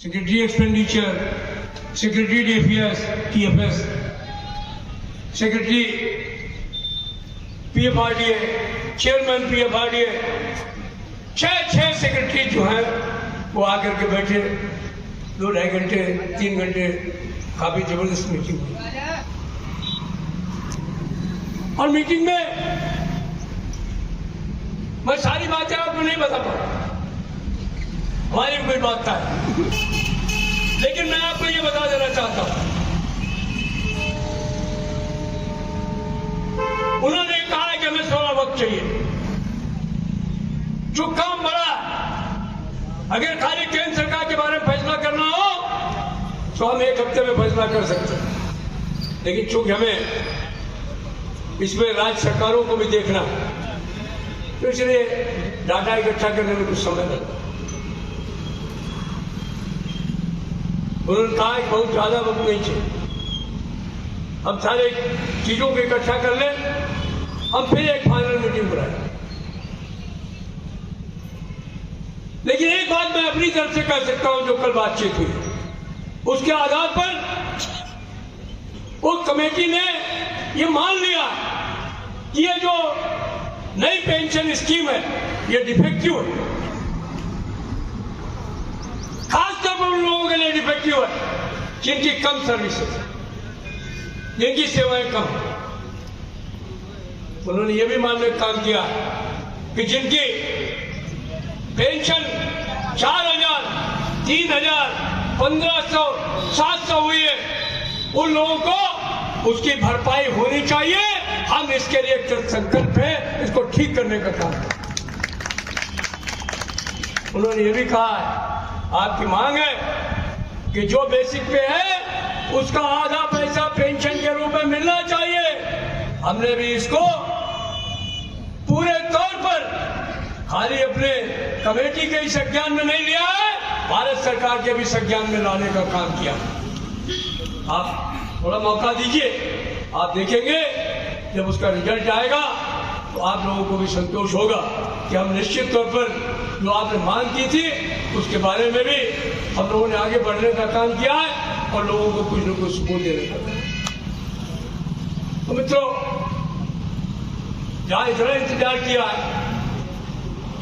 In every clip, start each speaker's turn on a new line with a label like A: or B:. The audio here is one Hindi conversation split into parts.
A: Secretary expenditure, secretary DFS, TFS, secretary PFRDA, chairman PFRDA, छह सेक्रेटरी जो हैं वो आकर के बैठे 2-2.5 घंटे 3 घंटे, काफी जबरदस्त मीटिंग हुई। और मीटिंग में मैं सारी बातें आपको नहीं बता पाऊँ, हमारी भी कोई बात है, लेकिन मैं आपको ये बता देना चाहता हूं, उन्होंने कहा कि हमें थोड़ा वक्त चाहिए। जो काम बड़ा, अगर खाली केंद्र सरकार के बारे में फैसला करना हो तो हम 1 हफ्ते में फैसला कर सकते हैं, लेकिन चूंकि हमें इसमें राज्य सरकारों को भी देखना, तो इसलिए डाटा इकट्ठा करने में कुछ समय लगा। उन्होंने कहा कि बहुत ज्यादा वक्त नहीं चाहिए, हम सारे चीजों को इकट्ठा कर लें, हम फिर एक फाइनल मीटिंग बुलाएं। लेकिन एक बात मैं अपनी तरफ से कह सकता हूं, जो कल बातचीत हुई उसके आधार पर उस कमेटी ने ये मान लिया कि ये जो नई पेंशन स्कीम है ये डिफेक्टिव है, खासतौर पर उन लोगों के लिए डिफेक्टिव है जिनकी कम सर्विसेज, जिनकी सेवाएं कम। उन्होंने ये भी मानने का काम किया कि जिनकी पेंशन 4,000, 3,000, 1,500, 700 हुई है, उन लोगों को उसकी भरपाई होनी चाहिए। हम इसके लिए कृत संकल्प है, इसको ठीक करने का काम करें। उन्होंने ये भी कहा है, आपकी मांग है कि जो बेसिक पे है उसका आधा पैसा पेंशन के रूप में मिलना चाहिए। हमने भी इसको पूरे तौर पर खाली अपने कमेटी के ही संज्ञान में नहीं लिया है, भारत सरकार के भी संज्ञान में लाने का काम किया। आप थोड़ा मौका दीजिए, आप देखेंगे जब उसका रिजल्ट आएगा तो आप लोगों को भी संतोष होगा कि हम निश्चित तौर पर जो आपने मांग की थी उसके बारे में भी हम लोगों ने आगे बढ़ने का काम किया है और लोगों को कुछ न कुछ सुकून देने का। तो मित्रों, जहां इतना इंतजार किया है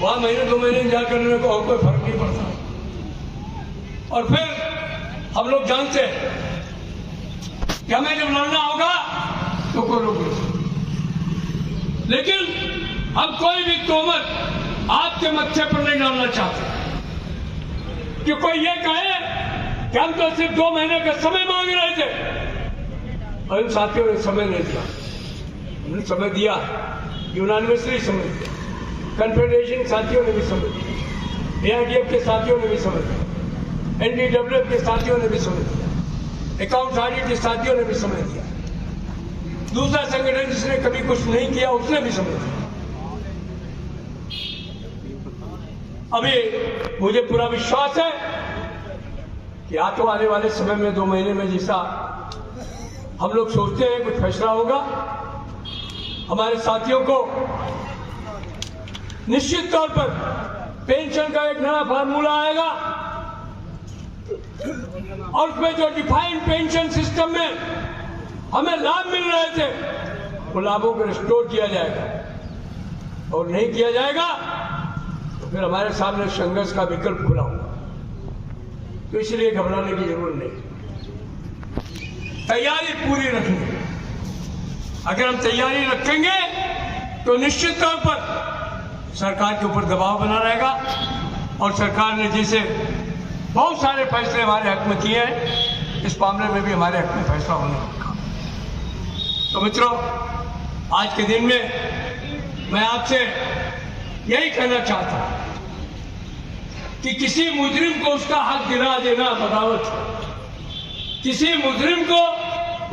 A: वहां महीने 2 महीने इंतजार करने में कोई फर्क नहीं पड़ता। और फिर हम लोग जानते हैं कि हमें जब लड़ना होगा तो कोई रोक नहीं सकता, लेकिन हम कोई भी तोहमत आपके मत्थे पर नहीं डालना चाहते कि कोई ये कहे कि हम तो सिर्फ 2 महीने का समय मांग रहे थे और इन साथियों ने समय नहीं दिया। उन्होंने समय दिया, यूनानिमसली समय दिया, कन्फेडरेशन साथियों ने भी समय दिया, AITF के साथियों ने भी समय दिया, NDWF के साथियों ने भी समय दिया, अकाउंट ऑडिट के साथियों ने भी समय दिया, दूसरा संगठन जिसने कभी कुछ नहीं किया उसने भी समय दिया। अभी मुझे पूरा विश्वास है कि या तो आने वाले समय में 2 महीने में जैसा हम लोग सोचते हैं कुछ फैसला होगा, हमारे साथियों को निश्चित तौर पर पेंशन का एक नया फार्मूला आएगा और उसमें जो डिफाइंड पेंशन सिस्टम में हमें लाभ मिल रहे थे वो लाभों को रिस्टोर किया जाएगा, और नहीं किया जाएगा तो फिर हमारे सामने संघर्ष का विकल्प खुला होगा। तो इसलिए घबराने की जरूरत नहीं, तैयारी पूरी रखनी। अगर हम तैयारी रखेंगे तो निश्चित तौर पर सरकार के ऊपर दबाव बना रहेगा, और सरकार ने जैसे बहुत सारे फैसले हमारे हक में किए हैं, इस मामले में भी हमारे हक में फैसला होने का। तो मित्रों, आज के दिन में मैं आपसे यही कहना चाहता हूं कि किसी मुजरिम को उसका हक दिला देना बगावत है, किसी मुजरिम को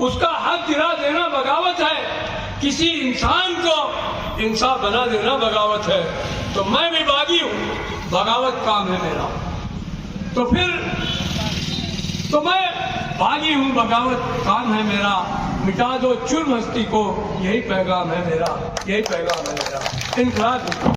A: उसका हक दिला देना बगावत है, किसी इंसान को इंसान बना देना बगावत है। तो मैं भी बागी हूं, बगावत काम है मेरा, तो फिर तो मैं बागी हूं, बगावत काम है मेरा, मिटा दो जुर्म हस्ती को, यही पैगाम है मेरा, यही पैगाम है मेरा। इनकलाब